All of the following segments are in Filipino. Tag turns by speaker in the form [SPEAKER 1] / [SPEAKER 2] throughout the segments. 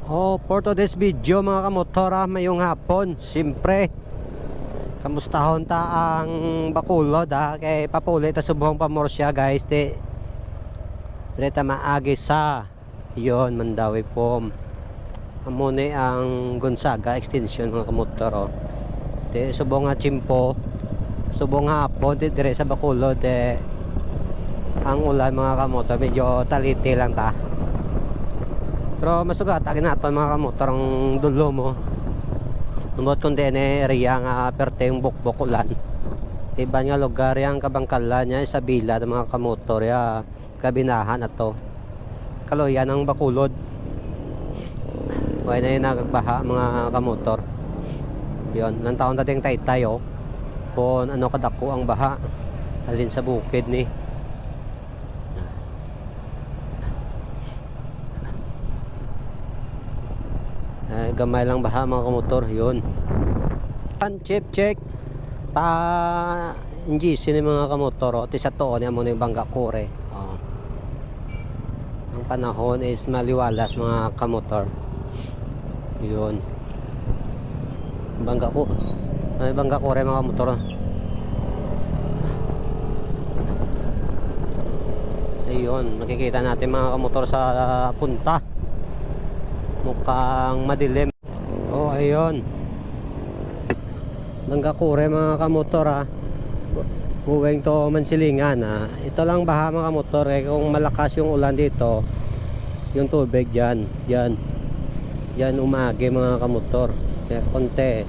[SPEAKER 1] Oh, for today's video mga kamotora, mayong hapon. Siyempre, kamustahon ta ang Bacolod kay papuli ta subong pamorsya guys. Reta maagi sa yon Mandawi Pom. Amune ang Gonzaga extension mga kamotor. Subong nga chimpo, subong hapon dire sa Bacolod ang ulan mga kamotor medyo taliti lang ta. Pero masugat agin naton mga kamotor ang dulo mo. Numot kundi area nga perte yung bukbok ulan. Iba nga lugar yang kabangkalan niya sa bila ng mga kamotor ya kabinahan ato. Kaloyan ang Bacolod. Way na yung nagbaha mga kamotor. Yon, nang taon dating taytay kung ano kadako ang baha alin sa bukid ni. Gamay lang baha mga kamotor yun. Check pa NGC ni mga kamotor ti sa to ni amo ni Bangga Kore. Ang panahon is maliwalas mga kamotor yun. Bangga Kore mga kamotor. Ayun, makikita natin mga kamotor sa punta. Mukhang madilim. Oh, ayun. Bangga Kore mga kamotor Huwing to Mansilingan Ito lang baha mga kamotor kung malakas yung ulan dito, yung tubig dyan umagi mga kamotor. Konti.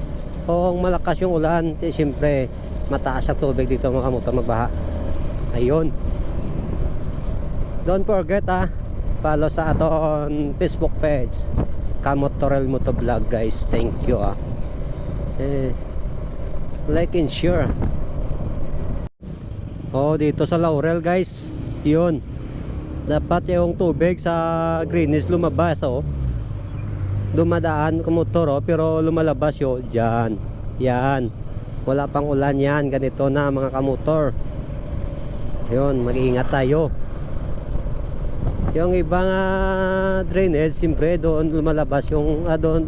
[SPEAKER 1] Kung malakas yung ulan, siyempre mataas ang tubig dito mga kamotor, magbaha. Ayun. Don't forget follow sa aton Facebook page Kamotorel Motovlog guys. Thank you like and share. Dito sa Laurel guys, yun dapat yung tubig sa greenish lumabas dumadaan kamotor pero lumalabas dyan. Yan, wala pang ulan yan, ganito na mga kamotor. Yun, mag-iingat tayo. Yung ibang drainage, siyempre doon lumalabas yung doon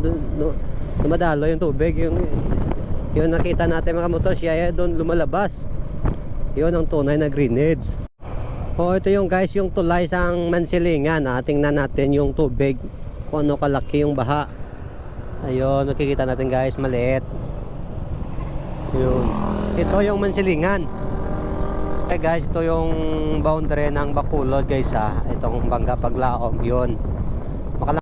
[SPEAKER 1] dumadalo yung tubig. Yung nakita natin mga motor, siya doon lumalabas. Yun ang tunay na drainage. Ito yung guys, yung tulay sa Mansilingan. Tingnan natin yung tubig kung ano kalaki yung baha. Ayun, makikita natin guys, maliit. Yun. Ito yung Mansilingan. Okay guys, ito yung boundary ng Bacolod guys itong Bangga Paglaom. Yun,